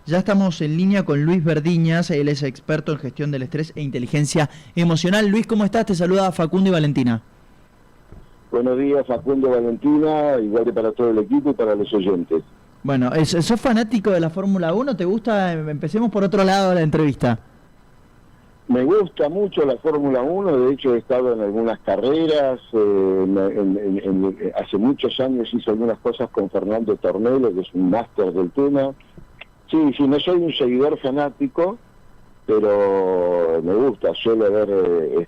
Ya estamos en línea con Luis Verdiñas, él es experto en gestión del estrés e inteligencia emocional. Luis, ¿cómo estás? Te saluda Facundo y Valentina. Buenos días, Facundo, Valentina, igual que para todo el equipo y para los oyentes. Bueno, ¿sos fanático de la Fórmula 1? ¿Te gusta? Empecemos por otro lado de la entrevista. Me gusta mucho la Fórmula 1, de hecho he estado en algunas carreras, hace muchos años hice algunas cosas con Fernando Tornello, que es un máster del tema. Sí, no soy un seguidor fanático, pero me gusta, suelo ver,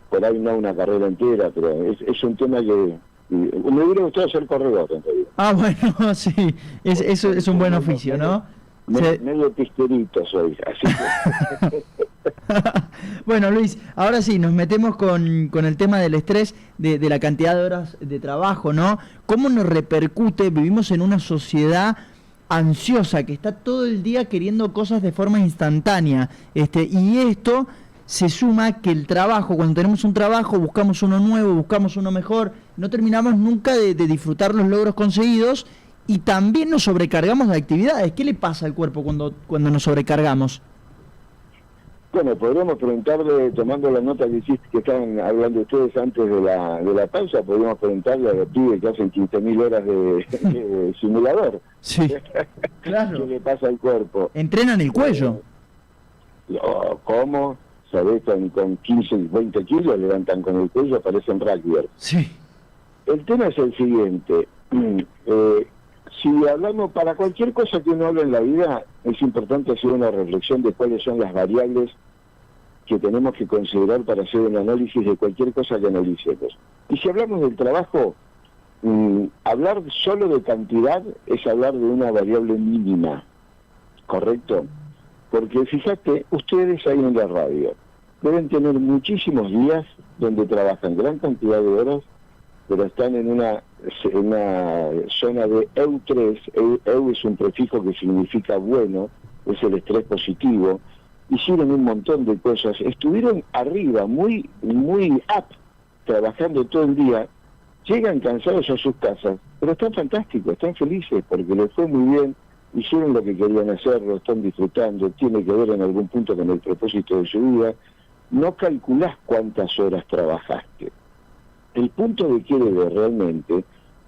por ahí no una carrera entera, pero es un tema que me hubiera gustado ser corredor en realidad. Ah, bueno, sí, eso es un buen oficio, ¿no? Medio pisquerito soy, así que... Bueno, Luis, ahora sí, nos metemos con el tema del estrés, de la cantidad de horas de trabajo, ¿no? ¿Cómo nos repercute? Vivimos en una sociedad ansiosa que está todo el día queriendo cosas de forma instantánea, y esto se suma que el trabajo, cuando tenemos un trabajo, buscamos uno nuevo, buscamos uno mejor, no terminamos nunca de disfrutar los logros conseguidos y también nos sobrecargamos de actividades. ¿Qué le pasa al cuerpo cuando nos sobrecargamos? Bueno, podríamos preguntarle, tomando la nota que hiciste, que estaban hablando ustedes antes de la pausa, podríamos preguntarle a los pibes que hacen 15.000 horas de simulador. Sí, claro. ¿Qué le pasa al cuerpo? ¿Entrenan el cuello? ¿Cómo? ¿Sabés? Con 15, 20 kilos levantan con el cuello, parecen rugbyers. Sí. El tema es el siguiente. Si hablamos, para cualquier cosa que uno hable en la vida, es importante hacer una reflexión de cuáles son las variables que tenemos que considerar para hacer un análisis de cualquier cosa que analicemos. Y si hablamos del trabajo, hablar solo de cantidad es hablar de una variable mínima, ¿correcto? Porque fíjate, ustedes ahí en la radio deben tener muchísimos días donde trabajan gran cantidad de horas, pero están en una zona de EU3, EU es un prefijo que significa bueno, es el estrés positivo, hicieron un montón de cosas, estuvieron arriba, muy up, trabajando todo el día, llegan cansados a sus casas, pero están fantásticos, están felices, porque les fue muy bien, hicieron lo que querían hacer, lo están disfrutando, tiene que ver en algún punto con el propósito de su vida, no calculás cuántas horas trabajaste. El punto de quiebre realmente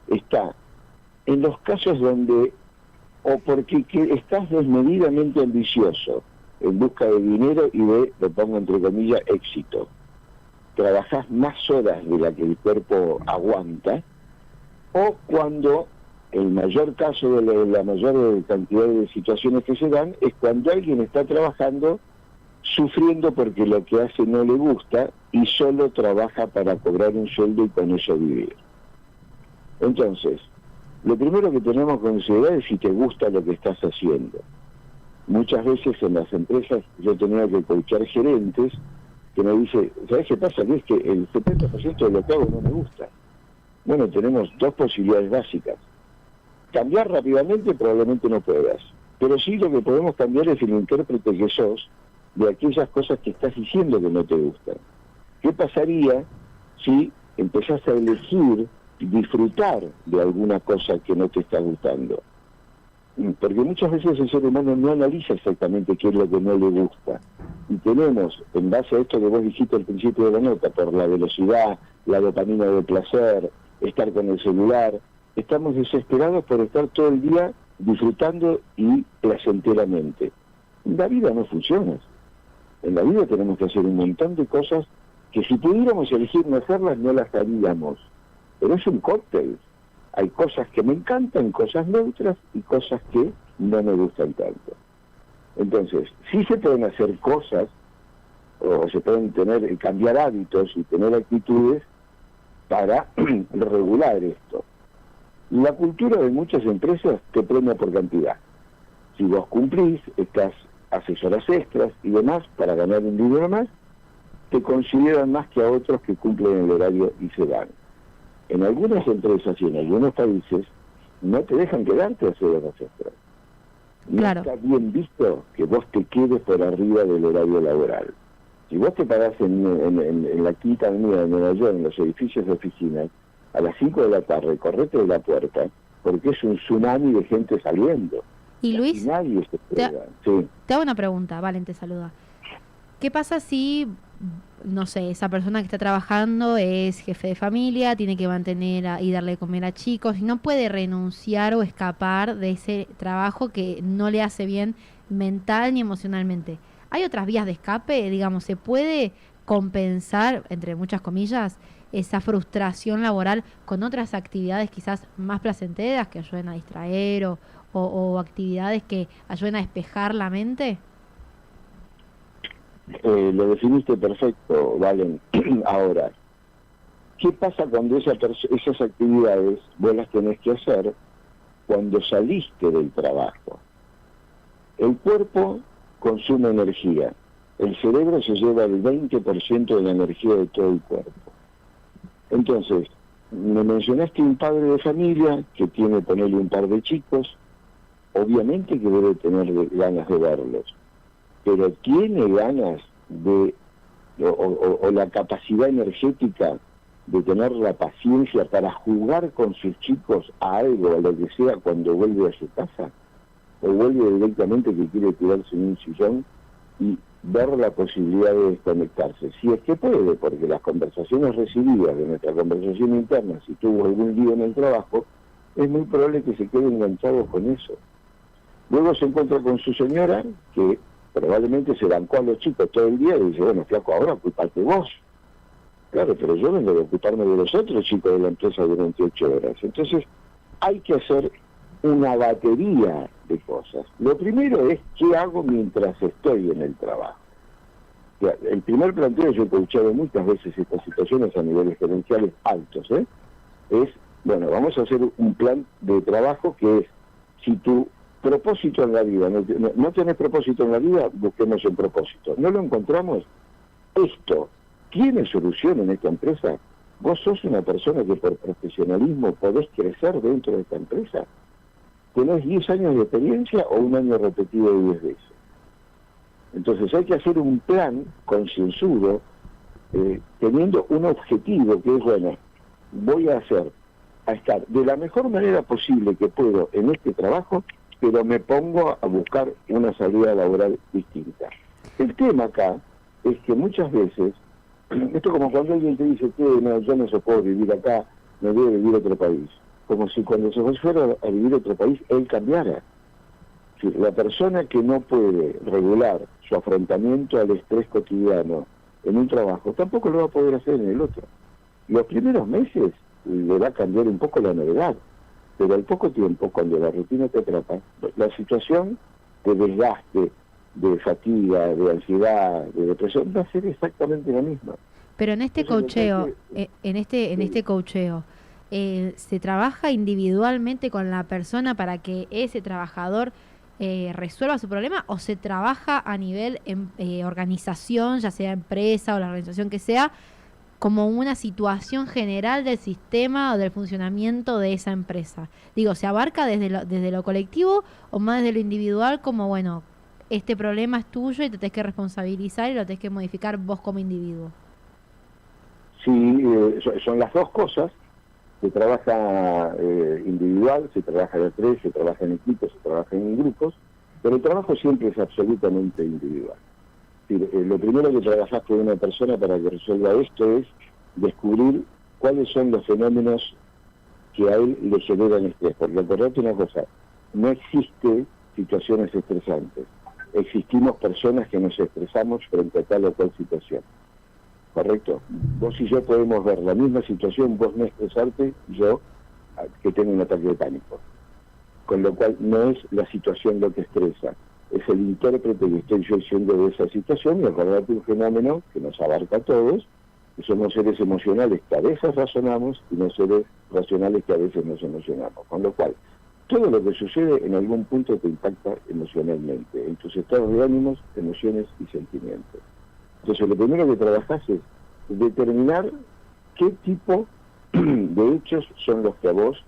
está en los casos donde, o porque estás desmedidamente ambicioso en busca de dinero y de, lo pongo entre comillas, éxito. Trabajás más horas de la que el cuerpo aguanta, o cuando el mayor caso de la mayor cantidad de situaciones que se dan es cuando alguien está trabajando sufriendo porque lo que hace no le gusta y solo trabaja para cobrar un sueldo y con eso vivir. Entonces, lo primero que tenemos que considerar es si te gusta lo que estás haciendo. Muchas veces en las empresas yo tenía que coachar gerentes que me dicen, ¿sabes qué pasa? Que es que el 70% de lo que hago no me gusta. Bueno, tenemos dos posibilidades básicas. Cambiar rápidamente probablemente no puedas, pero sí lo que podemos cambiar es el intérprete que sos de aquellas cosas que estás diciendo que no te gustan. ¿Qué pasaría si empezás a elegir disfrutar de alguna cosa que no te está gustando? Porque muchas veces el ser humano no analiza exactamente qué es lo que no le gusta. Y tenemos, en base a esto que vos dijiste al principio de la nota, por la velocidad, la dopamina del placer, estar con el celular, estamos desesperados por estar todo el día disfrutando y placenteramente. La vida no funciona. En la vida tenemos que hacer un montón de cosas que si pudiéramos elegir no hacerlas, no las haríamos. Pero es un cóctel. Hay cosas que me encantan, cosas neutras y cosas que no me gustan tanto. Entonces, sí se pueden hacer cosas, o se pueden cambiar hábitos y tener actitudes para regular esto. La cultura de muchas empresas te premia por cantidad. Si vos cumplís, haces horas extras y demás para ganar un dinero más, te consideran más que a otros que cumplen el horario y se van. En algunas empresas y en algunos países no te dejan quedarte a hacer horas extras. No Claro. Está bien visto que vos te quedes por arriba del horario laboral. Si vos te parás en la Quinta Avenida de Nueva York, en los edificios de oficinas, a las 5 de la tarde, correte de la puerta, porque es un tsunami de gente saliendo. Y Luis, nadie se frega. Sí. te hago una pregunta, Valen te saluda. ¿Qué pasa si, no sé, esa persona que está trabajando es jefe de familia, tiene que mantener y darle de comer a chicos y no puede renunciar o escapar de ese trabajo que no le hace bien mental ni emocionalmente? ¿Hay otras vías de escape? Digamos, ¿se puede compensar, entre muchas comillas, esa frustración laboral con otras actividades quizás más placenteras que ayuden a distraer o actividades que ayuden a despejar la mente? Lo definiste perfecto, Valen. Ahora, ¿qué pasa cuando esas actividades vos las tenés que hacer cuando saliste del trabajo? El cuerpo consume energía. El cerebro se lleva el 20% de la energía de todo el cuerpo. Entonces, me mencionaste un padre de familia que tiene, ponerle un par de chicos, obviamente que debe tener ganas de verlos, pero tiene ganas de, o la capacidad energética de tener la paciencia para jugar con sus chicos a algo, a lo que sea, cuando vuelve a su casa, o vuelve directamente que quiere tirarse en un sillón y ver la posibilidad de desconectarse. Si es que puede, porque las conversaciones recibidas de nuestra conversación interna, si tuvo algún lío en el trabajo, es muy probable que se quede enganchado con eso. Luego se encuentra con su señora, que probablemente se bancó a los chicos todo el día y dice, bueno, flaco, ahora ocupate vos. Claro, pero yo vengo de ocuparme de los otros chicos de la empresa durante 8 horas. Entonces, hay que hacer una batería de cosas. Lo primero es, ¿qué hago mientras estoy en el trabajo? O sea, el primer planteo, yo he coachado muchas veces estas situaciones a niveles gerenciales altos, es, bueno, vamos a hacer un plan de trabajo que es, si tu propósito en la vida, no tenés propósito en la vida, busquemos un propósito. ¿No lo encontramos? Esto tiene solución en esta empresa. Vos sos una persona que por profesionalismo podés crecer dentro de esta empresa. ¿Tenés 10 años de experiencia o un año repetido 10 veces? Entonces hay que hacer un plan concienzudo, teniendo un objetivo que es, bueno, voy a estar de la mejor manera posible que puedo en este trabajo, pero me pongo a buscar una salida laboral distinta. El tema acá es que muchas veces, esto como cuando alguien te dice que no, yo no se puedo vivir acá, me voy a vivir a otro país. Como si cuando se fuera a vivir a otro país, él cambiara. Si la persona que no puede regular su afrontamiento al estrés cotidiano en un trabajo, tampoco lo va a poder hacer en el otro. Los primeros meses le va a cambiar un poco la novedad, pero al poco tiempo, cuando la rutina te atrapa, la situación de desgaste, de fatiga, de ansiedad, de depresión, va a ser exactamente la misma. Pero en este coacheo, ¿se trabaja individualmente con la persona para que ese trabajador resuelva su problema o se trabaja a nivel organización, ya sea empresa o la organización que sea, como una situación general del sistema o del funcionamiento de esa empresa? Digo, ¿se abarca desde lo colectivo o más desde lo individual como, bueno, este problema es tuyo y te tenés que responsabilizar y lo tenés que modificar vos como individuo? Sí, son las dos cosas. Se trabaja individual, se trabaja de tres, se trabaja en equipos, se trabaja en grupos, pero el trabajo siempre es absolutamente individual. Es decir, lo primero que trabajás con una persona para que resuelva esto es descubrir cuáles son los fenómenos que a él le generan estrés. Porque acordate una cosa, no existe situaciones estresantes. Existimos personas que nos estresamos frente a tal o cual situación. ¿Correcto? Vos y yo podemos ver la misma situación, vos no estresarte, yo que tengo un ataque de pánico. Con lo cual no es la situación lo que estresa, es el intérprete que estoy yo siendo de esa situación, y acordate un fenómeno que nos abarca a todos, que somos seres emocionales que a veces razonamos y no seres racionales que a veces nos emocionamos. Con lo cual, todo lo que sucede en algún punto te impacta emocionalmente, en tus estados de ánimos, emociones y sentimientos. Entonces lo primero que trabajás es determinar qué tipo de hechos son los que a vos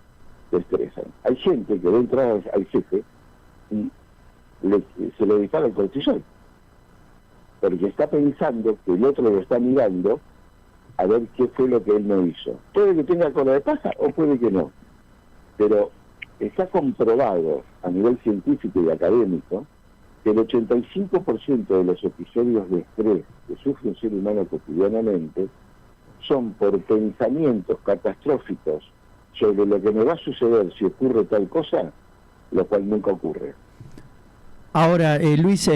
te estresan. Hay gente que va a entrar al jefe y se le dispara el cortisol, porque está pensando que el otro lo está mirando a ver qué fue lo que él no hizo. Puede que tenga cola de paja o puede que no, pero está comprobado a nivel científico y académico que el 85% de los episodios de estrés que sufre un ser humano cotidianamente son por pensamientos catastróficos sobre lo que me va a suceder si ocurre tal cosa, lo cual nunca ocurre. Ahora, Luis,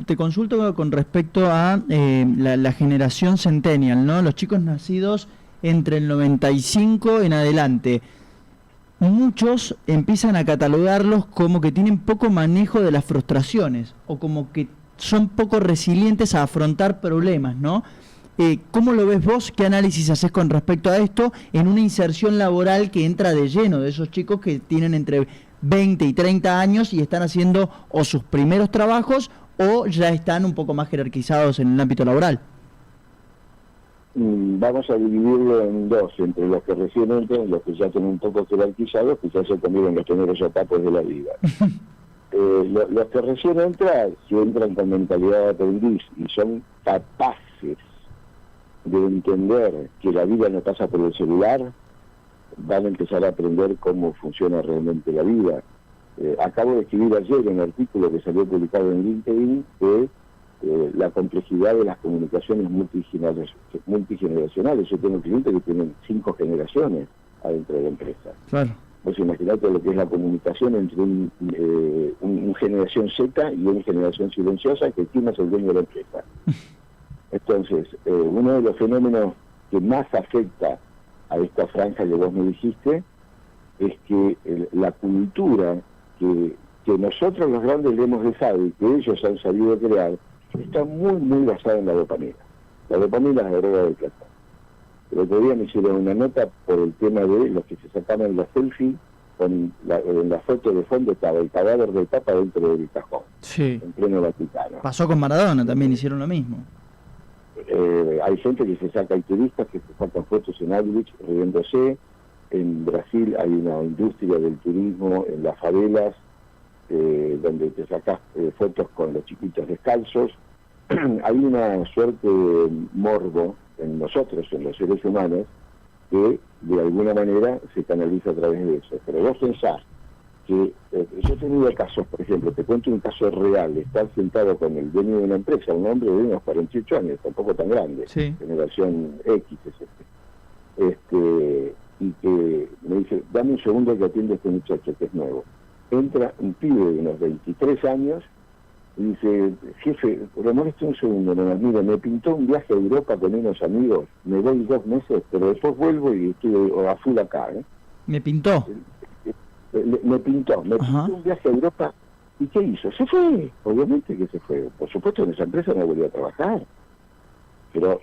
te consulto con respecto a la generación centennial, ¿no? Los chicos nacidos entre el 95 en adelante. Muchos empiezan a catalogarlos como que tienen poco manejo de las frustraciones o como que son poco resilientes a afrontar problemas, ¿no? ¿Cómo lo ves vos? ¿Qué análisis haces con respecto a esto en una inserción laboral que entra de lleno de esos chicos que tienen entre 20 y 30 años y están haciendo o sus primeros trabajos o ya están un poco más jerarquizados en el ámbito laboral? Vamos a dividirlo en dos, entre los que recién entran y los que ya están un poco jerarquizados, que ya se comieron los primeros etapos de la vida. Los que recién entran, si entran con mentalidad de aprendiz y son capaces de entender que la vida no pasa por el celular, van a empezar a aprender cómo funciona realmente la vida. Acabo de escribir ayer un artículo que salió publicado en LinkedIn de la complejidad de las comunicaciones multigeneracionales. Yo tengo clientes que tienen 5 generaciones adentro de la empresa. Claro. Vos imaginate lo que es la comunicación entre un generación Z y una generación silenciosa, que quién es el dueño de la empresa. Entonces, uno de los fenómenos que más afecta a esta franja que vos me dijiste es que la cultura que nosotros los grandes le hemos dejado y que ellos han sabido crear está muy basada en la dopamina. La dopamina es la droga del placer. El otro día me hicieron una nota por el tema de los que se sacaban la selfie, en la foto de fondo estaba el cadáver del Papa dentro del cajón, sí, en pleno Vaticano. Pasó con Maradona, también hicieron lo mismo. Hay gente que se saca, hay turistas que se sacan fotos en Auschwitz riéndose. En Brasil hay una industria del turismo en las favelas, donde te sacas fotos con los chiquitos descalzos. Hay una suerte de morbo en nosotros, en los seres humanos, que de alguna manera se canaliza a través de eso. Pero vos pensás que yo he tenido casos, por ejemplo, te cuento un caso real, estar sentado con el dueño de una empresa, un hombre de unos 48 años, tampoco tan grande, sí, generación X, y que me dice, dame un segundo que atiende a este muchacho que es nuevo. Entra un pibe de unos 23 años y dice, jefe, lo molesto un segundo, nomás, mire, me pintó un viaje a Europa con unos amigos, me voy 2 meses, pero después vuelvo y estoy a full acá. Me pintó. Me pintó un viaje a Europa. ¿Y qué hizo? Se fue, obviamente que se fue. Por supuesto en esa empresa no volvió a trabajar. Pero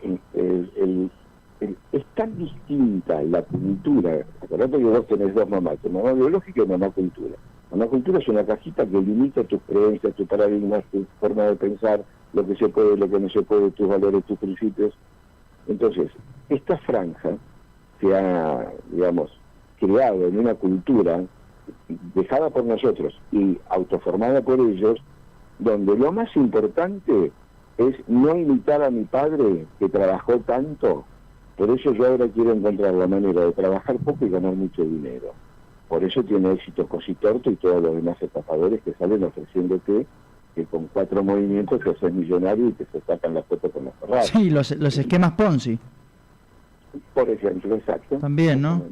es tan distinta la cultura. Acordate que vos tenés 2 mamás, tu mamá biológica y mamá cultura. Mamá cultura es una cajita que limita tus creencias, tus paradigmas, tu forma de pensar, lo que se puede, lo que no se puede, tus valores, tus principios. Entonces, esta franja se ha, digamos, creado en una cultura dejada por nosotros y autoformada por ellos, donde lo más importante es no imitar a mi padre que trabajó tanto. Por eso yo ahora quiero encontrar la manera de trabajar poco y ganar mucho dinero. Por eso tiene éxito Cositorto y todos los demás estafadores que salen ofreciéndote que con 4 movimientos te haces millonario y te se sacan la foto con la Ferrari. Sí, los esquemas Ponzi. Por ejemplo, exacto. También, ¿no?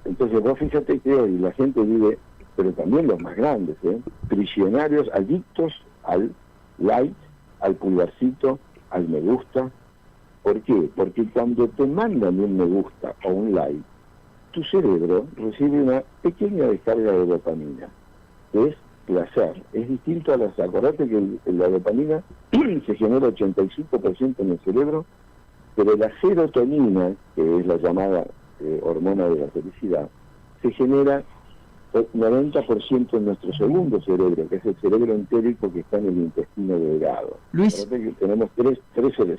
Entonces vos fíjate que hoy la gente vive, pero también los más grandes, prisionarios, adictos al like, al pulgarcito, al me gusta. ¿Por qué? Porque cuando te mandan un me gusta o un like, tu cerebro recibe una pequeña descarga de dopamina, que es placer. Es distinto a las... Acordate que la dopamina se genera 85% en el cerebro, pero la serotonina, que es la llamada hormona de la felicidad, se genera 90% en nuestro segundo cerebro, que es el cerebro entérico que está en el intestino delgado. Luis, que tenemos tres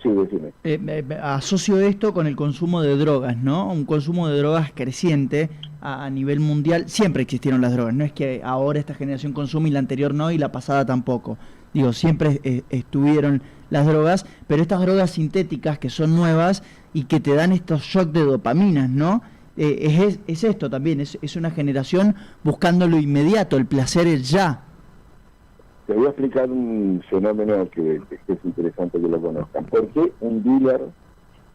sí, decime. Asocio esto con el consumo de drogas, ¿no? Un consumo de drogas creciente a nivel mundial. Siempre existieron las drogas, no es que ahora esta generación consume y la anterior no y la pasada tampoco. Digo, siempre estuvieron las drogas, pero estas drogas sintéticas que son nuevas y que te dan estos shocks de dopaminas, ¿no? es esto también, es una generación buscando lo inmediato, el placer es ya. Te voy a explicar un fenómeno que es interesante que lo conozcan. ¿Por qué un dealer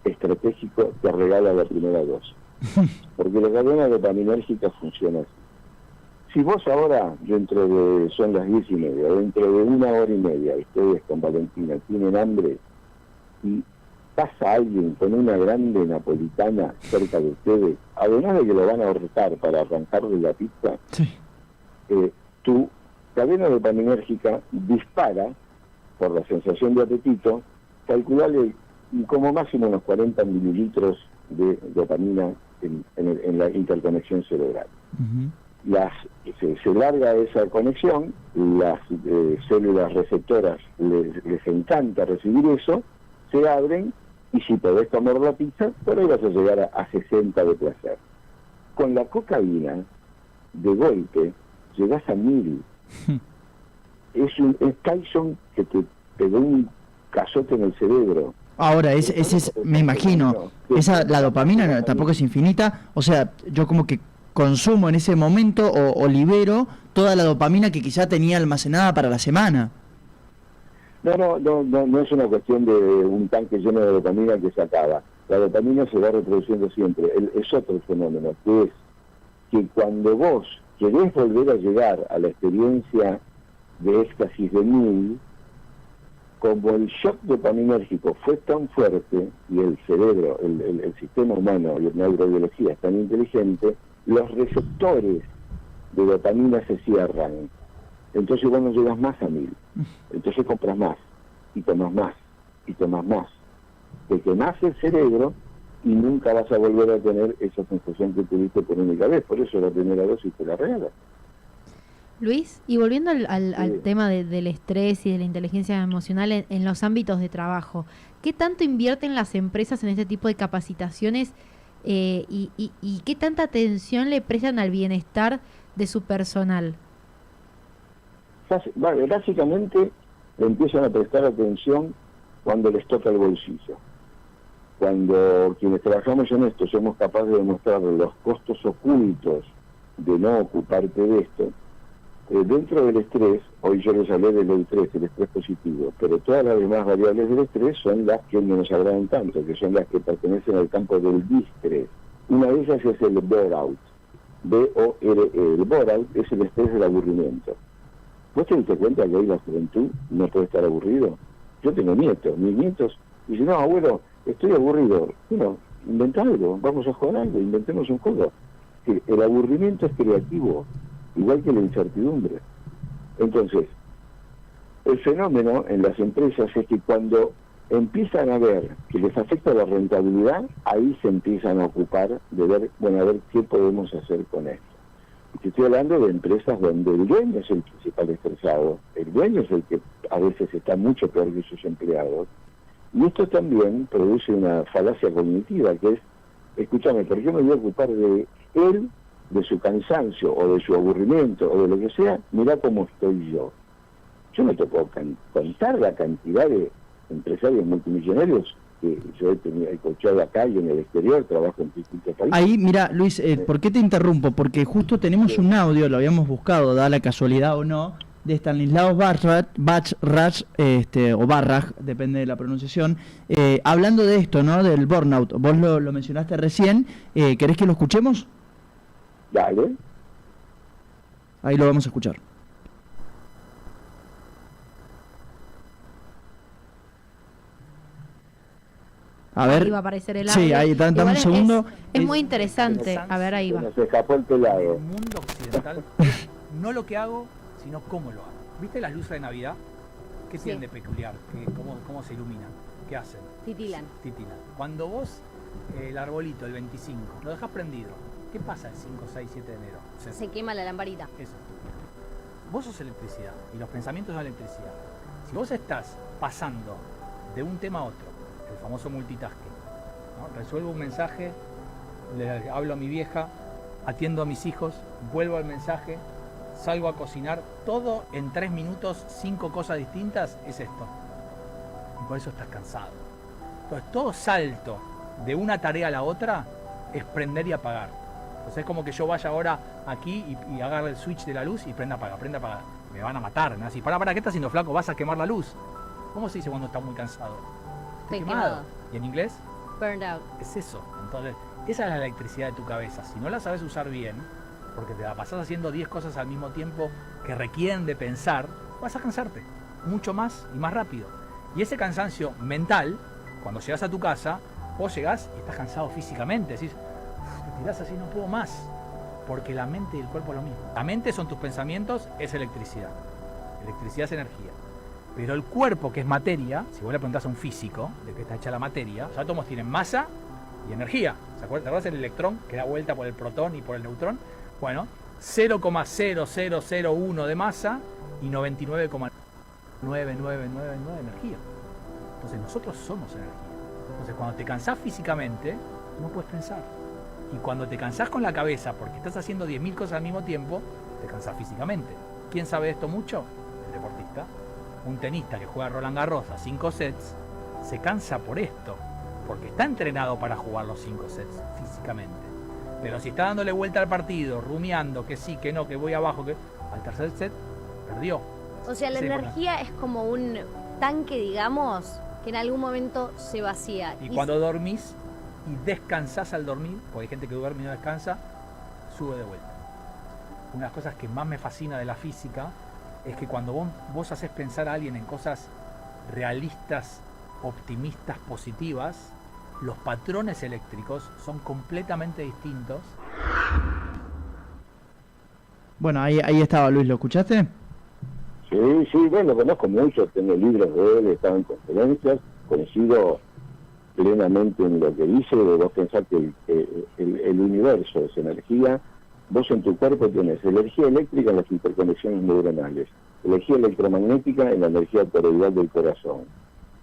estratégico te regala la primera dosis? Porque la cadena dopaminérgica funciona así. Si vos ahora, son las 10:30, dentro de 1 hora y media, ustedes con Valentina tienen hambre y pasa alguien con una grande napolitana cerca de ustedes, además de que lo van a ahorcar para arrancarle la pizza, Sí. tu cadena dopaminérgica dispara por la sensación de apetito, calculale como máximo unos 40 mililitros de dopamina en la interconexión cerebral. Uh-huh. Se larga esa conexión, las células receptoras les encanta recibir eso, se abren y si podés comer la pizza, por ahí vas a llegar a 60 de placer. Con la cocaína, de golpe, llegás a 1000. Es Tyson que te pegó un cazote en el cerebro. Ahora, me imagino, la dopamina tampoco es infinita, o sea, yo como que consumo en ese momento o libero toda la dopamina que quizá tenía almacenada para la semana. No es una cuestión de un tanque lleno de dopamina que se acaba. La dopamina se va reproduciendo siempre. Es otro fenómeno, que es que cuando vos querés volver a llegar a la experiencia de éxtasis de 1000, como el shock dopaminérgico fue tan fuerte y el cerebro, el sistema humano y la neurobiología es tan inteligente, los receptores de dopamina se cierran. Entonces vos no llegas más a 1000. Entonces compras más, y tomas más, y tomas más. Te quemás el cerebro y nunca vas a volver a tener esa sensación que tuviste por única vez. Por eso la primera dosis te la regalas. Luis, y volviendo al tema del estrés y de la inteligencia emocional en los ámbitos de trabajo, ¿qué tanto invierten las empresas en este tipo de capacitaciones y qué tanta atención le prestan al bienestar de su personal? Básicamente le empiezan a prestar atención cuando les toca el bolsillo. Cuando quienes trabajamos en esto somos capaces de demostrar los costos ocultos de no ocuparte de esto, dentro del estrés, hoy yo les hablé del estrés, el estrés positivo, pero todas las demás variables del estrés son las que no nos agradan tanto, que son las que pertenecen al campo del distrés. Una de ellas es el bore-out, B-O-R-E. El bore-out es el estrés del aburrimiento. ¿Vos te diste cuenta que hoy la juventud no puede estar aburrido? Yo tengo nietos, mis nietos dicen, no, abuelo, estoy aburrido. Bueno, inventa algo, vamos a jugar algo, inventemos un juego. El aburrimiento es creativo, igual que la incertidumbre. Entonces, el fenómeno en las empresas es que cuando empiezan a ver que les afecta la rentabilidad, ahí se empiezan a ocupar de ver, bueno, a ver qué podemos hacer con esto. Y te estoy hablando de empresas donde el dueño es el principal estresado, el dueño es el que a veces está mucho peor que sus empleados, y esto también produce una falacia cognitiva, que es, escúchame, ¿por qué me voy a ocupar de él, de su cansancio, o de su aburrimiento, o de lo que sea? Mirá cómo estoy yo. Yo no te puedo contar la cantidad de empresarios multimillonarios que yo he coachado acá y en el exterior, trabajo en distintos países. Ahí, mira, Luis, ¿por qué te interrumpo? Porque justo tenemos un audio, lo habíamos buscado, da la casualidad o no, de Stanislav Bachrach, o Barrach, depende de la pronunciación, hablando de esto, ¿no? Del burnout. Vos lo mencionaste recién, ¿querés que lo escuchemos? Dale. Ahí lo vamos a escuchar. A ver. Ahí va a aparecer el audio. Sí, ahí, dame un segundo. Es muy interesante. A ver, ahí va. Se escapó el pelado. El mundo occidental, no lo que hago, sino cómo lo hago. ¿Viste las luces de Navidad? ¿Qué tienen de peculiar? ¿Cómo se iluminan? ¿Qué hacen? Titilan. Titilan. Cuando vos, el arbolito, el 25, lo dejás prendido, ¿qué pasa el 5, 6, 7 de enero? Se quema la lamparita. Eso. Vos sos electricidad y los pensamientos son electricidad. Si vos estás pasando de un tema a otro, el famoso multitasking, ¿no? Resuelvo un mensaje, le hablo a mi vieja, atiendo a mis hijos, vuelvo al mensaje, salgo a cocinar, todo en 3 minutos, 5 cosas distintas, es esto. Y por eso estás cansado. Entonces, todo salto de una tarea a la otra es prender y apagar. Entonces es como que yo vaya ahora aquí y agarre el switch de la luz y prenda, apaga, prenda, apaga. Me van a matar, me van a decir, para, ¿qué estás haciendo, flaco? ¿Vas a quemar la luz? ¿Cómo se dice cuando está muy cansado? Estoy quemado. ¿Y en inglés? Burned out. Es eso. Entonces, esa es la electricidad de tu cabeza. Si no la sabes usar bien, porque te la pasás haciendo 10 cosas al mismo tiempo que requieren de pensar, vas a cansarte mucho más y más rápido. Y ese cansancio mental, cuando llegas a tu casa, vos llegás y estás cansado físicamente. Decís, te tirás así, no puedo más. Porque la mente y el cuerpo es lo mismo. La mente son tus pensamientos, es electricidad. Electricidad es energía. Pero el cuerpo, que es materia, si vos le preguntás a un físico de qué está hecha la materia, los átomos tienen masa y energía. ¿Te acuerdas el electrón que da vuelta por el protón y por el neutrón? Bueno, 0,0001 de masa y 99,9999 de energía. Entonces nosotros somos energía. Entonces cuando te cansás físicamente, no puedes pensar. Y cuando te cansás con la cabeza porque estás haciendo 10.000 cosas al mismo tiempo, te cansás físicamente. ¿Quién sabe esto mucho? El deportista. Un tenista que juega Roland Garros a 5 sets se cansa por esto, porque está entrenado para jugar los 5 sets físicamente. Pero si está dándole vuelta al partido, rumiando que sí, que no, que voy abajo, que al tercer set perdió. O sea, la energía es como un tanque, digamos, que en algún momento se vacía. Y cuando dormís y descansás al dormir, porque hay gente que duerme y no descansa, sube de vuelta. Una de las cosas que más me fascina de la física es que cuando vos haces pensar a alguien en cosas realistas, optimistas, positivas, los patrones eléctricos son completamente distintos. Bueno, ahí estaba Luis, ¿lo escuchaste? Sí, bueno, conozco mucho, tengo libros de él, he estado en conferencias, coincido plenamente en lo que dice, de vos pensar que el universo es energía. Vos en tu cuerpo tenés energía eléctrica en las interconexiones neuronales, energía electromagnética en la energía toroidal del corazón,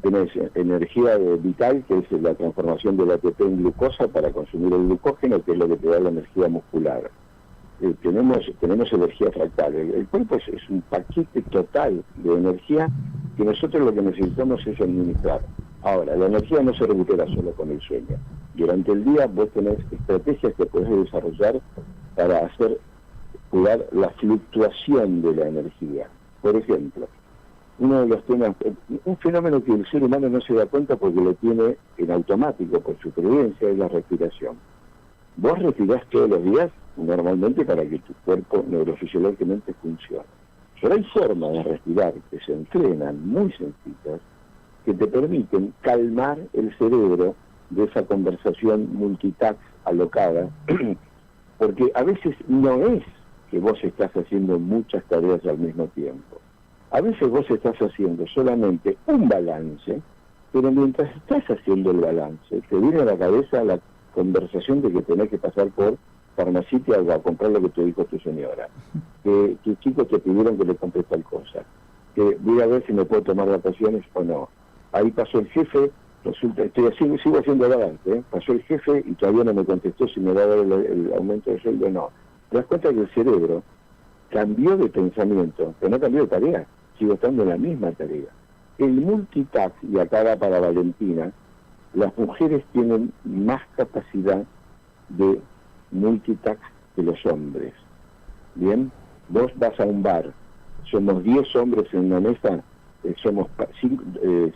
tenés energía vital, que es la transformación del ATP en glucosa para consumir el glucógeno, que es lo que te da la energía muscular. Tenemos energía fractal. El cuerpo es un paquete total de energía que nosotros lo que necesitamos es administrar. Ahora, la energía no se recupera solo con el sueño. Durante el día vos tenés estrategias que podés desarrollar para hacer curar la fluctuación de la energía. Por ejemplo, uno de los temas, un fenómeno que el ser humano no se da cuenta porque lo tiene en automático por supervivencia, es la respiración. Vos respirás todos los días normalmente para que tu cuerpo neurofisiológicamente funcione. Pero hay formas de respirar que se entrenan muy sencillas que te permiten calmar el cerebro de esa conversación multitask alocada, porque a veces no es que vos estás haciendo muchas tareas al mismo tiempo. A veces vos estás haciendo solamente un balance, pero mientras estás haciendo el balance, te viene a la cabeza la conversación de que tenés que pasar por farmacia a comprar lo que te dijo tu señora, que tus chicos te pidieron que le compres tal cosa, que voy a ver si me puedo tomar vacaciones o no. Ahí pasó el jefe, resulta, sigo haciendo el avance, pasó el jefe y todavía no me contestó si me va a dar el aumento de sueldo o no. Te das cuenta que el cerebro cambió de pensamiento, pero no cambió de tarea, sigo estando en la misma tarea. El multitask, y acá va para Valentina, las mujeres tienen más capacidad de multitask que los hombres. Bien, vos vas a un bar, somos 10 hombres en una mesa, somos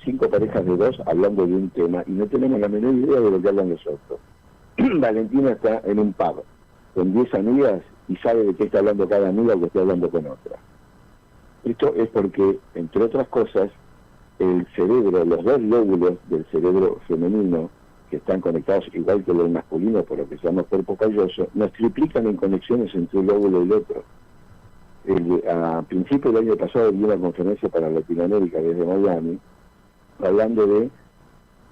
5 parejas de 2 hablando de un tema y no tenemos la menor idea de lo que hablan los otros. Valentina está en un pub con 10 amigas y sabe de qué está hablando cada amiga o que está hablando con otra. Esto es porque, entre otras cosas, el cerebro, los 2 lóbulos del cerebro femenino, que están conectados igual que los masculinos por lo que se llama cuerpo calloso, nos triplican en conexiones entre un lóbulo y el otro. A principios del año pasado di una conferencia para Latinoamérica desde Miami, hablando de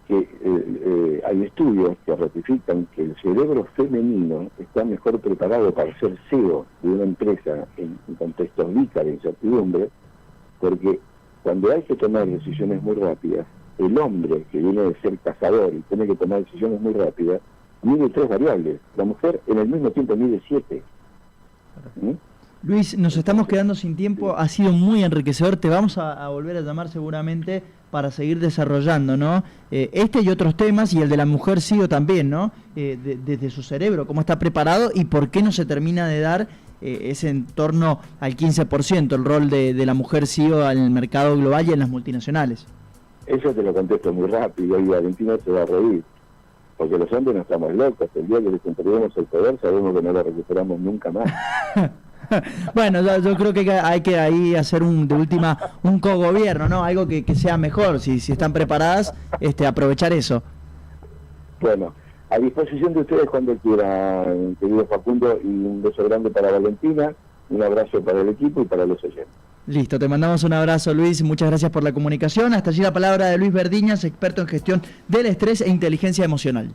que hay estudios que ratifican que el cerebro femenino está mejor preparado para ser CEO de una empresa en contextos de incertidumbre, porque cuando hay que tomar decisiones muy rápidas, el hombre que viene de ser cazador y tiene que tomar decisiones muy rápidas, mide 3 variables. La mujer en el mismo tiempo mide 7. Luis, nos estamos quedando sin tiempo, ha sido muy enriquecedor, te vamos a volver a llamar seguramente para seguir desarrollando, ¿no? Este y otros temas, y el de la mujer CEO también, ¿no? Desde su cerebro, cómo está preparado y por qué no se termina de dar ese en torno al 15%, el rol de la mujer CEO en el mercado global y en las multinacionales. Eso te lo contesto muy rápido y Valentina se va a reír. Porque los hombres no estamos locos, el día que les entregamos el poder sabemos que no lo recuperamos nunca más. Bueno, yo creo que hay que ahí hacer un cogobierno, ¿no? Algo que sea mejor, si están preparadas, aprovechar eso. Bueno, a disposición de ustedes cuando quieran, querido Facundo, y un beso grande para Valentina, un abrazo para el equipo y para los oyentes. Listo, te mandamos un abrazo, Luis, muchas gracias por la comunicación. Hasta allí la palabra de Luis Verdiñas, experto en gestión del estrés e inteligencia emocional.